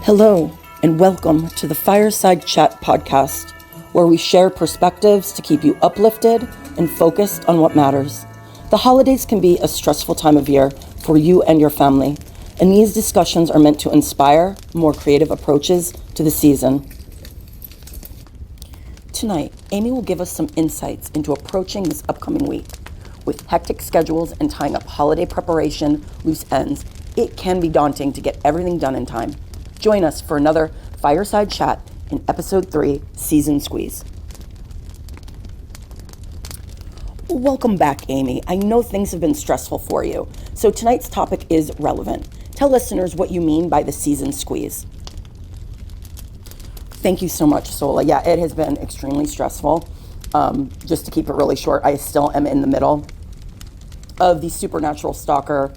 Hello, and welcome to the Fireside Chat podcast, where we share perspectives to keep you uplifted and focused on what matters. The holidays can be a stressful time of year for you and your family, and these discussions are meant to inspire more creative approaches to the season. Tonight, Amy will give us some insights into approaching this upcoming week. With hectic schedules and tying up holiday preparation loose ends, it can be daunting to get everything done in time. Join us for another Fireside Chat in Episode 3, Season Squeeze. Welcome back, Amy. I know things have been stressful for you, so tonight's topic is relevant. Tell listeners what you mean by the season squeeze. Thank you so much, Sola. Yeah, it has been extremely stressful. Just to keep it really short, I still am in the middle of the supernatural stalker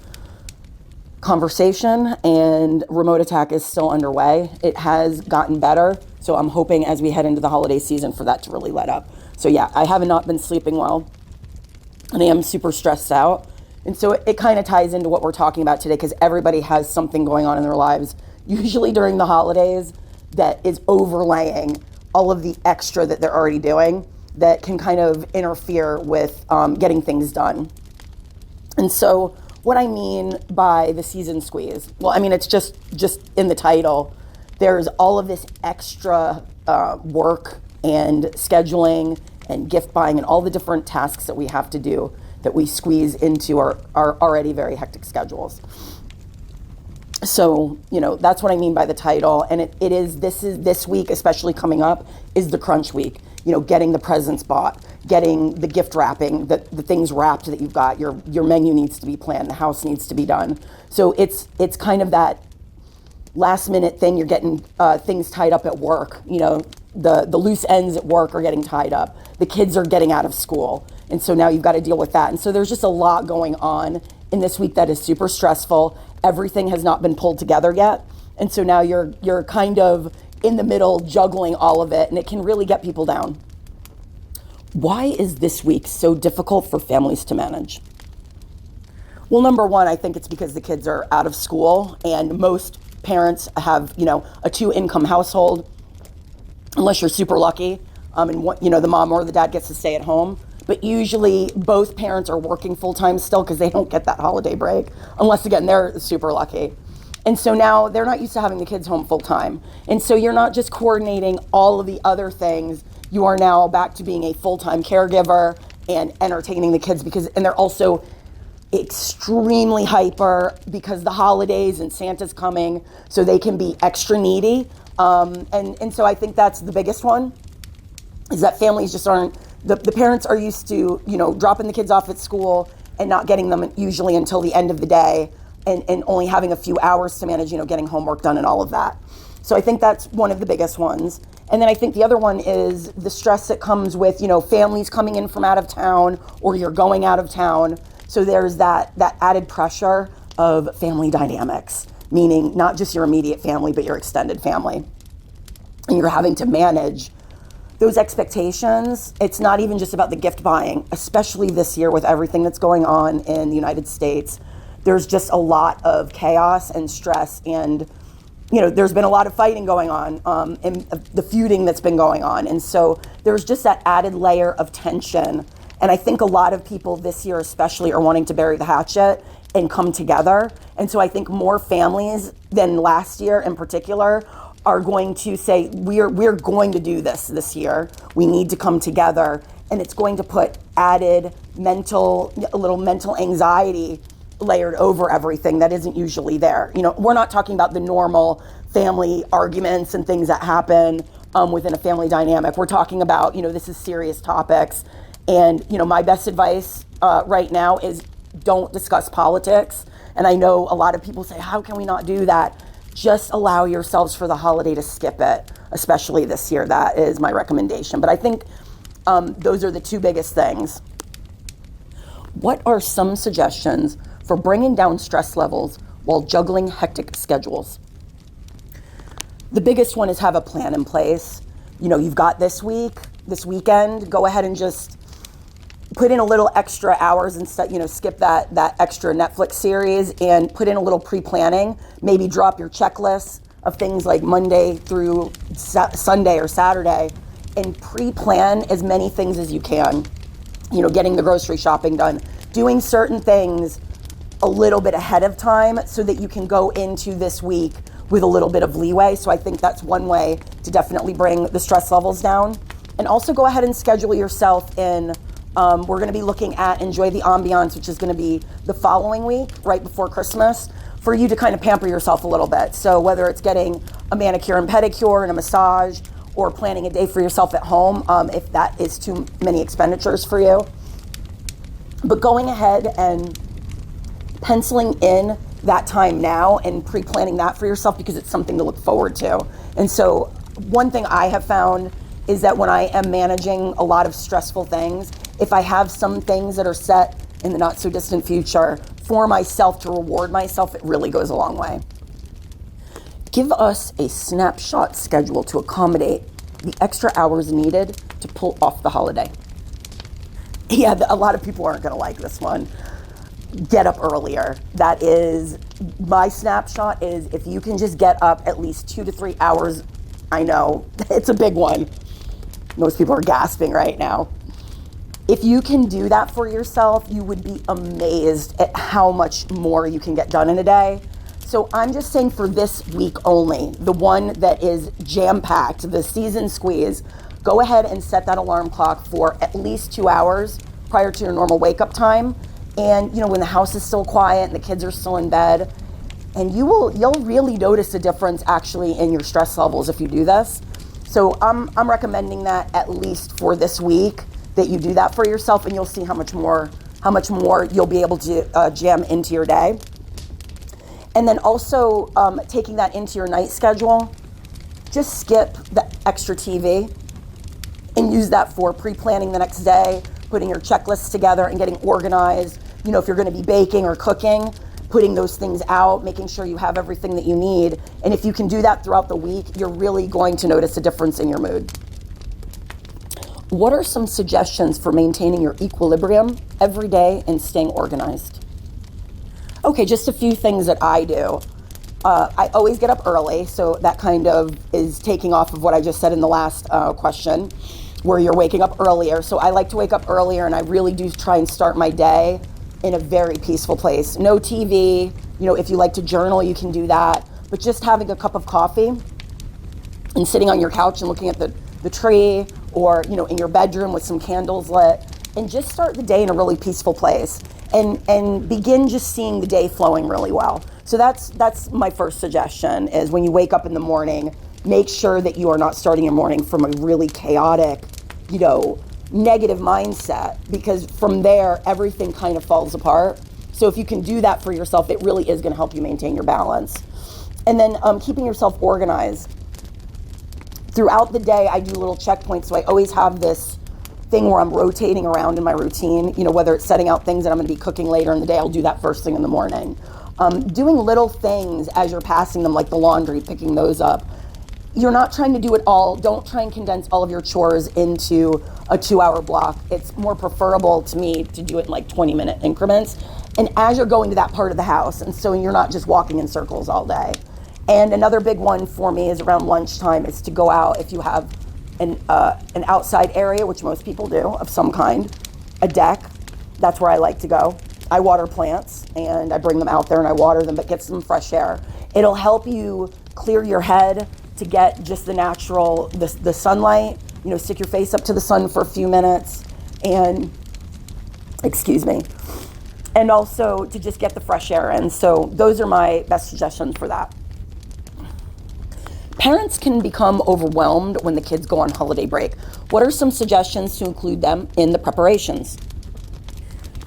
conversation, and remote attack is still underway. It has gotten better, so I'm hoping as we head into the holiday season for that to really let up. So yeah, I have not been sleeping well, and I am super stressed out. And so it kind of ties into what we're talking about today, because everybody has something going on in their lives, usually during the holidays, that is overlaying all of the extra that they're already doing that can kind of interfere with getting things done. And so what I mean by the season squeeze, well, I mean, it's just in the title. There's all of this extra work and scheduling and gift buying and all the different tasks that we have to do that we squeeze into our already very hectic schedules. So, that's what I mean by the title. And this week, especially coming up, is the crunch week. Getting the presents bought, getting the gift wrapping, the things wrapped that you've got, your menu needs to be planned, the house needs to be done. So it's kind of that last minute thing. You're getting things tied up at work. The loose ends at work are getting tied up. The kids are getting out of school. And so now you've got to deal with that. And so there's just a lot going on in this week that is super stressful. Everything has not been pulled together yet. And so now you're kind of in the middle juggling all of it, and it can really get people down. Why is this week so difficult for families to manage? Well, number one, I think it's because the kids are out of school, and most parents have, a 2-income household, unless you're super lucky, and the mom or the dad gets to stay at home. But usually both parents are working full-time still because they don't get that holiday break, unless, again, they're super lucky. And so now they're not used to having the kids home full-time. And so you're not just coordinating all of the other things. You are now back to being a full-time caregiver and entertaining the kids, and they're also extremely hyper because the holidays and Santa's coming, so they can be extra needy. And so I think that's the biggest one, is that families just aren't, the parents are used to, dropping the kids off at school and not getting them usually until the end of the day, and only having a few hours to manage, getting homework done and all of that. So I think that's one of the biggest ones. And then I think the other one is the stress that comes with, families coming in from out of town, or you're going out of town. So there's that added pressure of family dynamics, meaning not just your immediate family, but your extended family. And you're having to manage those expectations. It's not even just about the gift buying, especially this year with everything that's going on in the United States. There's just a lot of chaos and stress, and there's been a lot of fighting going on, and the feuding that's been going on. And so there's just that added layer of tension. And I think a lot of people this year especially are wanting to bury the hatchet and come together. And so I think more families than last year in particular are going to say, we're going to do this year. We need to come together. And it's going to put added a little mental anxiety layered over everything that isn't usually there. We're not talking about the normal family arguments and things that happen within a family dynamic. We're talking about, this is serious topics. And, my best advice right now is don't discuss politics. And I know a lot of people say, how can we not do that? Just allow yourselves for the holiday to skip it, especially this year. That is my recommendation. But I think those are the two biggest things. What are some suggestions for bringing down stress levels while juggling hectic schedules? The biggest one is have a plan in place. You've got this weekend, go ahead and just put in a little extra hours and skip that extra Netflix series and put in a little pre-planning. Maybe drop your checklist of things like Monday through Sunday or Saturday, and pre-plan as many things as you can. Getting the grocery shopping done, doing certain things a little bit ahead of time so that you can go into this week with a little bit of leeway. So I think that's one way to definitely bring the stress levels down. And also go ahead and schedule yourself in. We're going to be looking at Enjoy the Ambiance, which is going to be the following week, right before Christmas, for you to kind of pamper yourself a little bit. So whether it's getting a manicure and pedicure and a massage, or planning a day for yourself at home, if that is too many expenditures for you. But going ahead and penciling in that time now and pre-planning that for yourself, because it's something to look forward to. And so one thing I have found is that when I am managing a lot of stressful things, if I have some things that are set in the not so distant future for myself to reward myself, it really goes a long way. Give us a snapshot schedule to accommodate the extra hours needed to pull off the holiday. Yeah, a lot of people aren't going to like this one. Get up earlier. That is, my snapshot is if you can just get up at least 2 to 3 hours. I know, it's a big one. Most people are gasping right now. If you can do that for yourself, you would be amazed at how much more you can get done in a day. So I'm just saying for this week only, the one that is jam-packed, the season squeeze, go ahead and set that alarm clock for at least 2 hours prior to your normal wake-up time. And when the house is still quiet and the kids are still in bed, and you'll really notice a difference actually in your stress levels if you do this. So I'm recommending that at least for this week, that you do that for yourself, and you'll see how much more you'll be able to jam into your day. And then also taking that into your night schedule, just skip the extra TV and use that for pre-planning the next day, putting your checklists together and getting organized. If you're going to be baking or cooking, putting those things out, making sure you have everything that you need. And if you can do that throughout the week, you're really going to notice a difference in your mood. What are some suggestions for maintaining your equilibrium every day and staying organized? Okay, just a few things that I do. I always get up early, so that kind of is taking off of what I just said in the last question, where you're waking up earlier. So I like to wake up earlier, and I really do try and start my day in a very peaceful place. No TV. If you like to journal, you can do that. But just having a cup of coffee and sitting on your couch and looking at the tree, or in your bedroom with some candles lit, and just start the day in a really peaceful place. And begin just seeing the day flowing really well. So that's my first suggestion, is when you wake up in the morning, make sure that you are not starting your morning from a really chaotic, negative mindset, because from there, everything kind of falls apart. So if you can do that for yourself, it really is going to help you maintain your balance. And then keeping yourself organized. Throughout the day, I do little checkpoints, so I always have this thing where I'm rotating around in my routine, whether it's setting out things that I'm going to be cooking later in the day, I'll do that first thing in the morning. Doing little things as you're passing them, like the laundry, picking those up. You're not trying to do it all. Don't try and condense all of your chores into a 2-hour block. It's more preferable to me to do it in like 20-minute increments. And as you're going to that part of the house, and so you're not just walking in circles all day. And another big one for me is around lunchtime is to go out if you have an outside area, which most people do, of some kind, a deck. That's where I like to go. I water plants, and I bring them out there and I water them, but get some fresh air. It'll help you clear your head to get just the natural, the sunlight, stick your face up to the sun for a few minutes, and, and also to just get the fresh air in. So those are my best suggestions for that. Parents can become overwhelmed when the kids go on holiday break. What are some suggestions to include them in the preparations?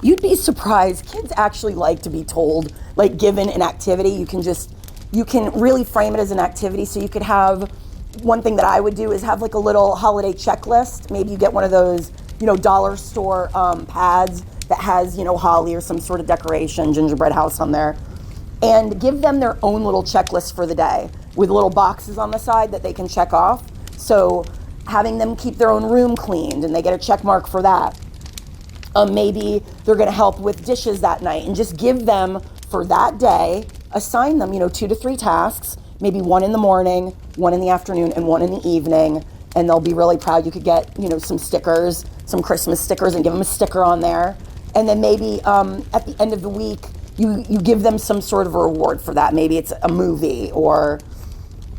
You'd be surprised. Kids actually like to be told, like given an activity. You can really frame it as an activity. So you could have, one thing that I would do is have like a little holiday checklist. Maybe you get one of those, dollar store pads that has, holly or some sort of decoration, gingerbread house on there. And give them their own little checklist for the day, with little boxes on the side that they can check off. So having them keep their own room cleaned, and they get a check mark for that. Maybe they're going to help with dishes that night, and just give them for that day, assign them, 2 to 3 tasks, maybe one in the morning, one in the afternoon, and one in the evening, and they'll be really proud. You could get, some stickers, some Christmas stickers, and give them a sticker on there. And then maybe at the end of the week, you give them some sort of a reward for that. Maybe it's a movie or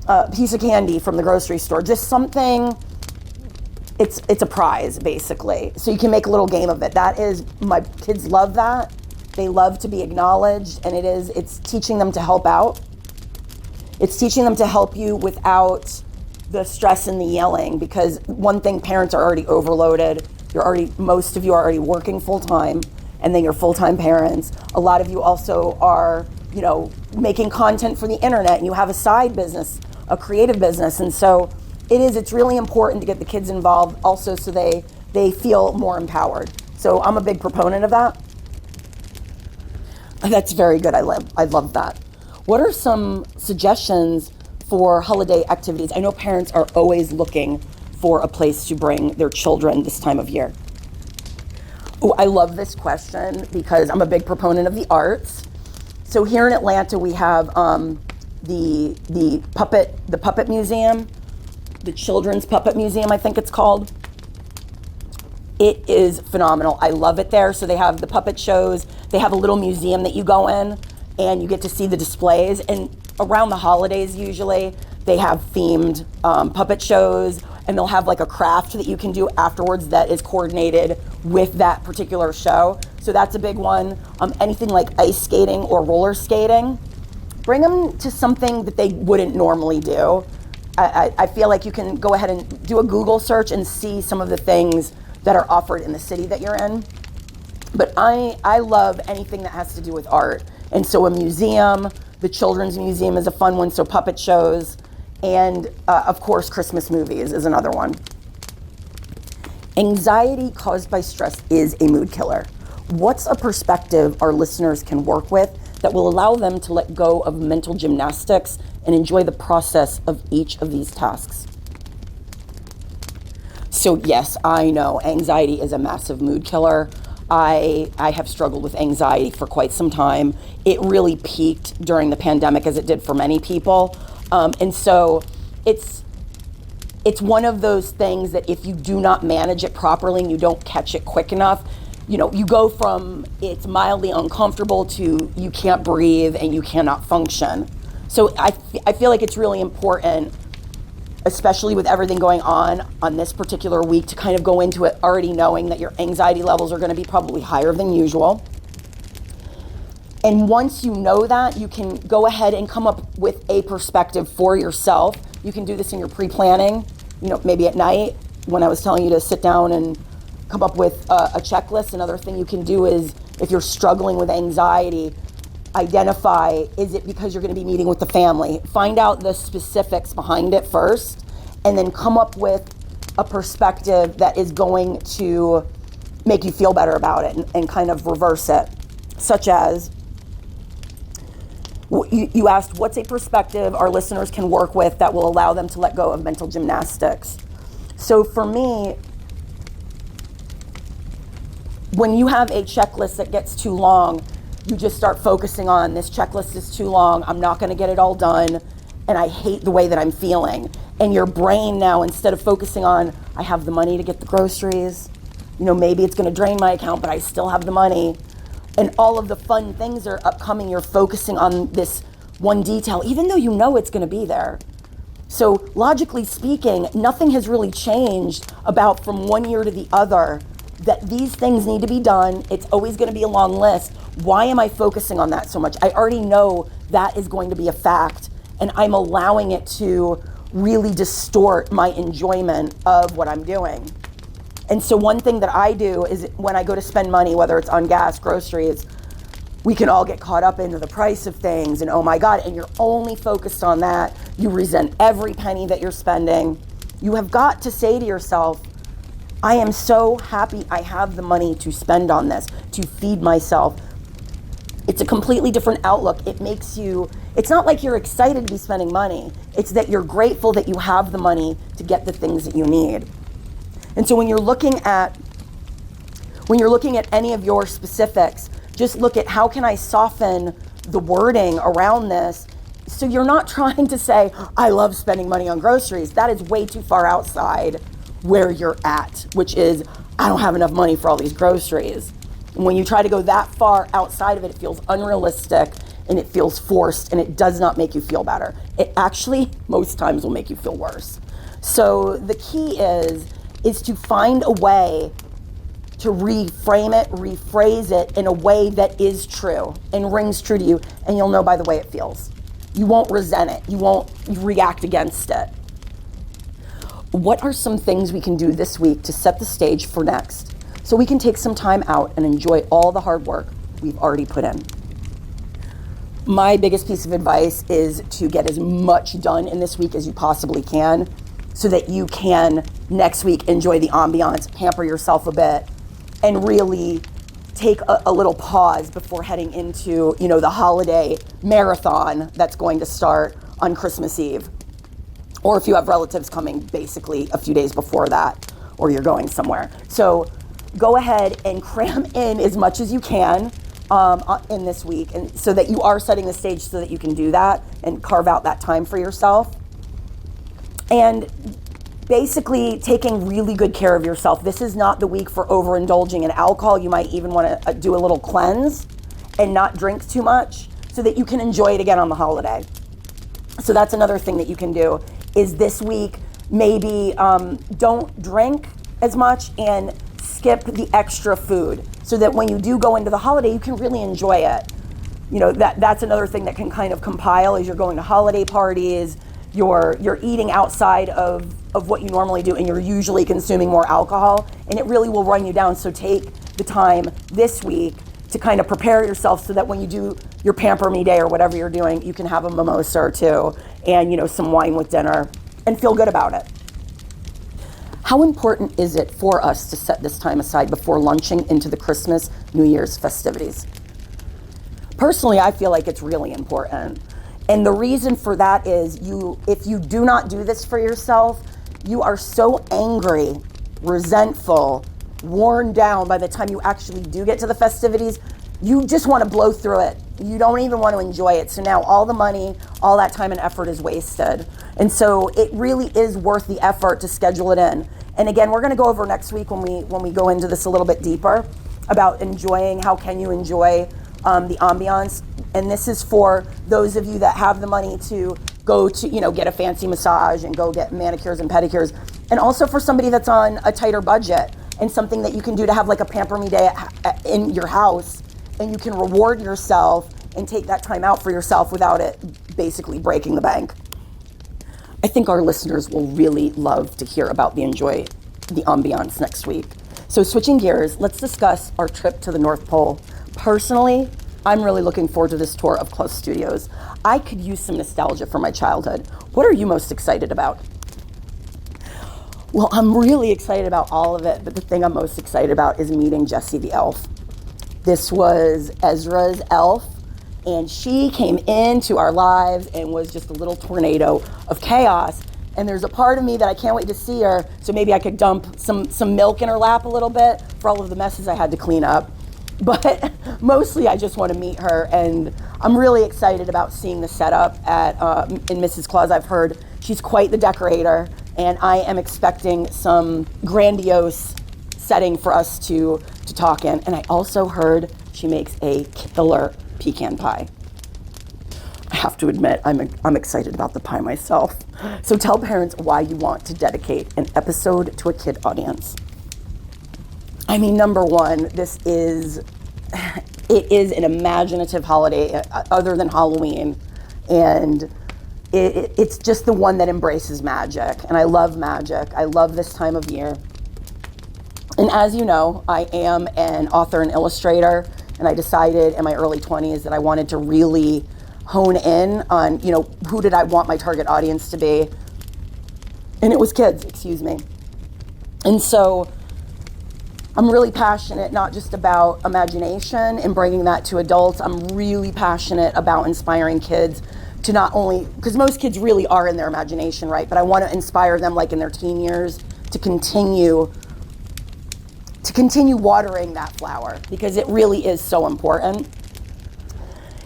a piece of candy from the grocery store, just something. It's a prize, basically. So you can make a little game of it. My kids love that. They love to be acknowledged, and it's teaching them to help out. It's teaching them to help you without the stress and the yelling, because one thing, parents are already overloaded. Most of you are already working full time, and then you're full-time parents. A lot of you also are, making content for the internet, and you have a side business, a creative business. And so it's really important to get the kids involved also, so they feel more empowered. So I'm a big proponent of that. That's very good. I love that. What are some suggestions for holiday activities? I know parents are always looking for a place to bring their children this time of year. Oh, I love this question because I'm a big proponent of the arts. So here in Atlanta, we have the puppet museum, the Children's Puppet Museum, I think it's called. It is phenomenal. I love it there. So they have the puppet shows. They have a little museum that you go in, and you get to see the displays. And around the holidays, usually, they have themed puppet shows, and they'll have like a craft that you can do afterwards that is coordinated with that particular show. So that's a big one. Anything like ice skating or roller skating, bring them to something that they wouldn't normally do. I feel like you can go ahead and do a Google search and see some of the things that are offered in the city that you're in. But I love anything that has to do with art. And so a museum, the Children's Museum is a fun one, so puppet shows, and of course Christmas movies is another one. Anxiety caused by stress is a mood killer. What's a perspective our listeners can work with that will allow them to let go of mental gymnastics and enjoy the process of each of these tasks? So yes, I know anxiety is a massive mood killer. I have struggled with anxiety for quite some time. It really peaked during the pandemic, as it did for many people. And so it's one of those things that if you do not manage it properly and you don't catch it quick enough, you go from it's mildly uncomfortable to you can't breathe and you cannot function. So I feel like it's really important, especially with everything going on this particular week, to kind of go into it already knowing that your anxiety levels are going to be probably higher than usual. And once you know that, you can go ahead and come up with a perspective for yourself. You can do this in your pre-planning, maybe at night when I was telling you to sit down and come up with a checklist. Another thing you can do is, if you're struggling with anxiety, identify, is it because you're going to be meeting with the family? Find out the specifics behind it first, and then come up with a perspective that is going to make you feel better about it and kind of reverse it. Such as, you asked, what's a perspective our listeners can work with that will allow them to let go of mental gymnastics? So for me, when you have a checklist that gets too long, you just start focusing on, this checklist is too long, I'm not gonna get it all done, and I hate the way that I'm feeling. And your brain now, instead of focusing on, I have the money to get the groceries, maybe it's gonna drain my account, but I still have the money, and all of the fun things are upcoming, you're focusing on this one detail, even though you know it's gonna be there. So logically speaking, nothing has really changed about from one year to the other, that these things need to be done. It's always going to be a long list. Why am I focusing on that so much? I already know that is going to be a fact, and I'm allowing it to really distort my enjoyment of what I'm doing. And so one thing that I do is, when I go to spend money, whether it's on gas, groceries, we can all get caught up into the price of things, and oh my God, and you're only focused on that. You resent every penny that you're spending. You have got to say to yourself, I am so happy I have the money to spend on this, to feed myself. It's a completely different outlook. It makes you, it's not like you're excited to be spending money. It's that you're grateful that you have the money to get the things that you need. And so when you're looking at any of your specifics, just look at, how can I soften the wording around this So you're not trying to say, I love spending money on groceries. That is way too far outside where you're at, which is, I don't have enough money for all these groceries. And when you try to go that far outside of it, it feels unrealistic and it feels forced and it does not make you feel better. It actually, most times, will make you feel worse. So the key is to find a way to reframe it, rephrase it in a way that is true and rings true to you, and you'll know by the way it feels. You won't resent it. You won't react against it. What are some things we can do this week to set the stage for next, so we can take some time out and enjoy all the hard work we've already put in? My biggest piece of advice is to get as much done in this week as you possibly can, so that you can next week enjoy the ambiance, pamper yourself a bit, and really take a little pause before heading into, the holiday marathon that's going to start on Christmas Eve. Or if you have relatives coming basically a few days before that, or you're going somewhere. So go ahead and cram in as much as you can in this week, and so that you are setting the stage so that you can do that and carve out that time for yourself. And basically taking really good care of yourself. This is not the week for overindulging in alcohol. You might even want to do a little cleanse and not drink too much so that you can enjoy it again on the holiday. So that's another thing that you can do, is this week maybe don't drink as much and skip the extra food, so that when you do go into the holiday, you can really enjoy it. That's another thing that can kind of compile as you're going to holiday parties. You're eating outside of what you normally do, and you're usually consuming more alcohol, and it really will run you down. So take the time this week to kind of prepare yourself so that when you do your pamper me day or whatever you're doing, you can have a mimosa or two and some wine with dinner and feel good about it. How important is it for us to set this time aside before launching into the Christmas, New Year's festivities? Personally, I feel like it's really important. And the reason for that is if you do not do this for yourself, you are so angry, resentful, worn down by the time you actually do get to the festivities. You just want to blow through it. You don't even want to enjoy it. So now all the money, all that time and effort is wasted. And so it really is worth the effort to schedule it in. And again, we're going to go over next week when we go into this a little bit deeper about enjoying, how can you enjoy the ambiance. And this is for those of you that have the money to go to, get a fancy massage and go get manicures and pedicures. And also for somebody that's on a tighter budget, and something that you can do to have like a pamper me day in your house, and you can reward yourself and take that time out for yourself without it basically breaking the bank. I think our listeners will really love to hear about the ambiance next week. So switching gears, let's discuss our trip to the North Pole. Personally, I'm really looking forward to this tour of Close Studios. I could use some nostalgia from my childhood. What are you most excited about? Well, I'm really excited about all of it, but the thing I'm most excited about is meeting Jessie the elf. This was Ezra's elf, and she came into our lives and was just a little tornado of chaos. And there's a part of me that I can't wait to see her, so maybe I could dump some milk in her lap a little bit for all of the messes I had to clean up. But mostly I just want to meet her, and I'm really excited about seeing the setup in Mrs. Claus. I've heard she's quite the decorator, and I am expecting some grandiose setting for us to talk in. And I also heard she makes a killer pecan pie. I have to admit, I'm excited about the pie myself. So tell parents why you want to dedicate an episode to a kid audience. I mean, number one, it is an imaginative holiday other than Halloween, and it's just the one that embraces magic, and I love magic. I love this time of year. And as you know, I am an author and illustrator, and I decided in my early 20s that I wanted to really hone in on, who did I want my target audience to be? And it was kids, And so I'm really passionate, not just about imagination and bringing that to adults. I'm really passionate about inspiring kids to not only, because most kids really are in their imagination, right? But I want to inspire them, like in their teen years, to continue watering that flower, because it really is so important.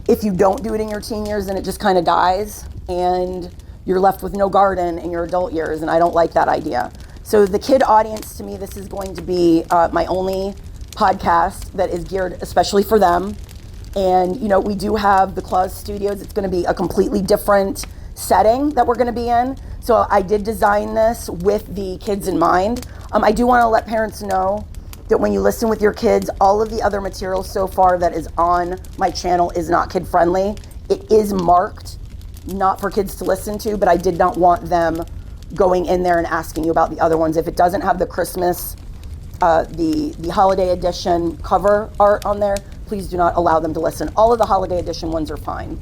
If you don't do it in your teen years, then it just kind of dies and you're left with no garden in your adult years, and I don't like that idea. So the kid audience, to me, this is going to be my only podcast that is geared especially for them. And, you know, we do have the Claus Studios. It's going to be a completely different setting that we're going to be in. So I did design this with the kids in mind. I do want to let parents know that when you listen with your kids, all of the other material so far that is on my channel is not kid friendly. It is marked not for kids to listen to, but I did not want them going in there and asking you about the other ones. If it doesn't have the Christmas, the holiday edition cover art on there, please do not allow them to listen. All of the holiday edition ones are fine.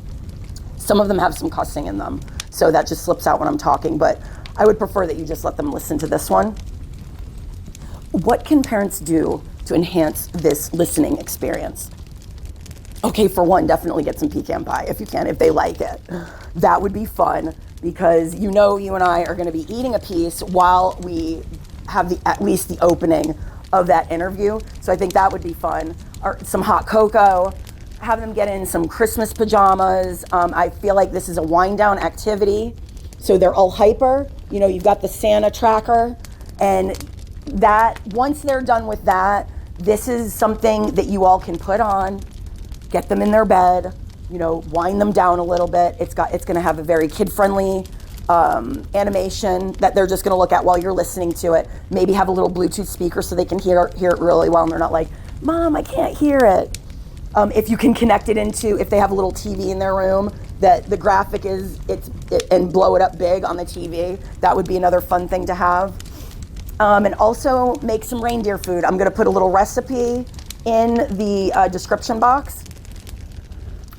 Some of them have some cussing in them, so that just slips out when I'm talking, but I would prefer that you just let them listen to this one. What can parents do to enhance this listening experience? Okay, for one, definitely get some pecan pie if you can, if they like it. That would be fun, because you know you and I are going to be eating a piece while we have at least the opening of that interview. So I think that would be fun. Or some hot cocoa, have them get in some Christmas pajamas. I feel like this is a wind down activity. So they're all hyper. You know, you've got the Santa tracker, and that once they're done with that, this is something that you all can put on, get them in their bed, you know, wind them down a little bit. It's going to have a very kid-friendly animation that they're just going to look at while you're listening to it. Maybe have a little Bluetooth speaker so they can hear it really well, and they're not like, Mom, I can't hear it. If you can connect it into, if they have a little TV in their room, that the graphic and blow it up big on the TV, that would be another fun thing to have. And also make some reindeer food. I'm going to put a little recipe in the description box.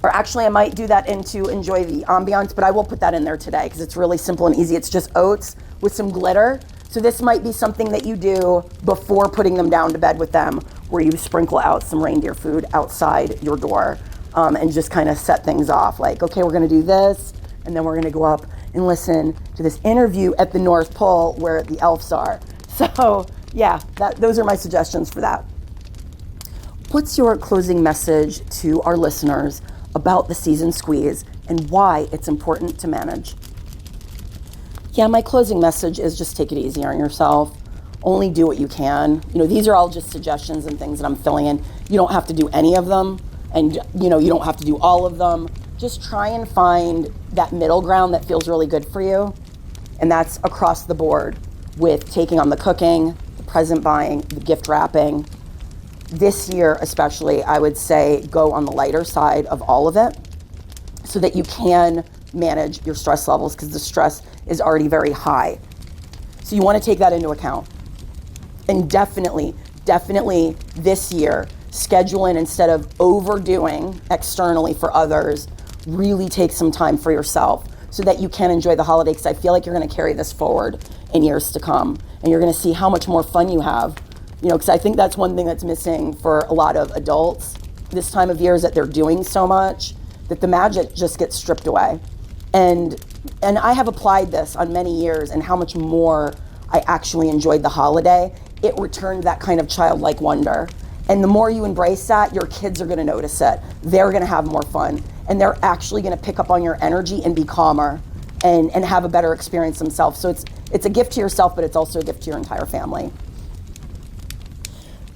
Or actually, I might do that to enjoy the ambiance, but I will put that in there today because it's really simple and easy. It's just oats with some glitter. So this might be something that you do before putting them down to bed with them, where you sprinkle out some reindeer food outside your door and just kind of set things off. Like, okay, we're going to do this, and then we're going to go up and listen to this interview at the North Pole where the elves are. So yeah, those are my suggestions for that. What's your closing message to our listeners about the season squeeze and why it's important to manage? Yeah, my closing message is just take it easy on yourself. Only do what you can. You know, these are all just suggestions and things that I'm filling in. You don't have to do any of them, and you know, you don't have to do all of them. Just try and find that middle ground that feels really good for you. And that's across the board with taking on the cooking, the present buying, the gift wrapping. This year especially, I would say go on the lighter side of all of it so that you can manage your stress levels, because the stress is already very high. So you want to take that into account. And definitely this year, schedule in, instead of overdoing externally for others, really take some time for yourself so that you can enjoy the holiday, because I feel like you're going to carry this forward in years to come. And you're going to see how much more fun you have. You know, because I think that's one thing that's missing for a lot of adults this time of year, is that they're doing so much that the magic just gets stripped away. And I have applied this on many years, and how much more I actually enjoyed the holiday. It returned that kind of childlike wonder. And the more you embrace that, your kids are going to notice it. They're going to have more fun, and they're actually going to pick up on your energy and be calmer and have a better experience themselves. So it's a gift to yourself, but it's also a gift to your entire family.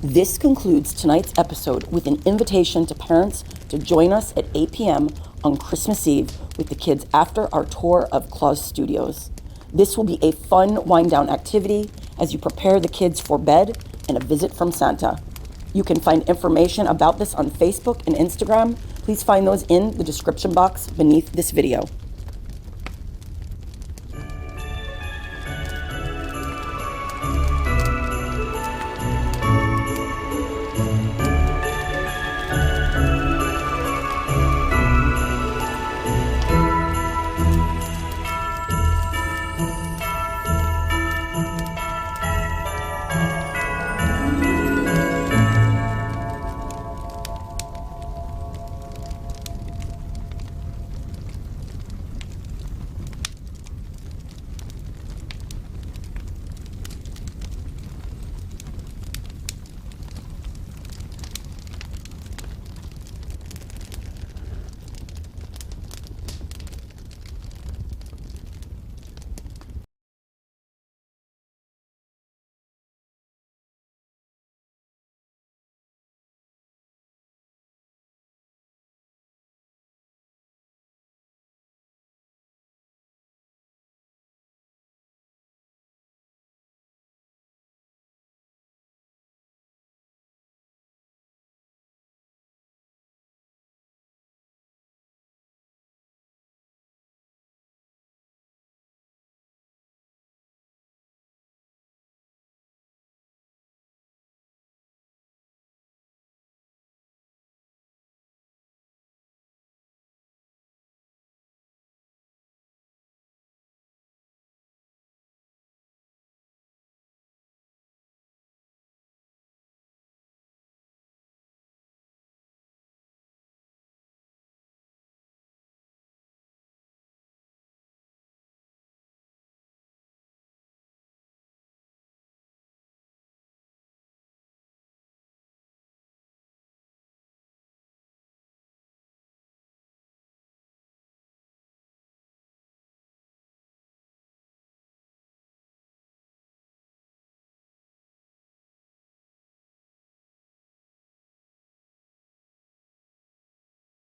This concludes tonight's episode with an invitation to parents to join us at 8 p.m. on Christmas Eve with the kids after our tour of Claus Studios. This will be a fun wind-down activity as you prepare the kids for bed and a visit from Santa. You can find information about this on Facebook and Instagram. Please find those in the description box beneath this video.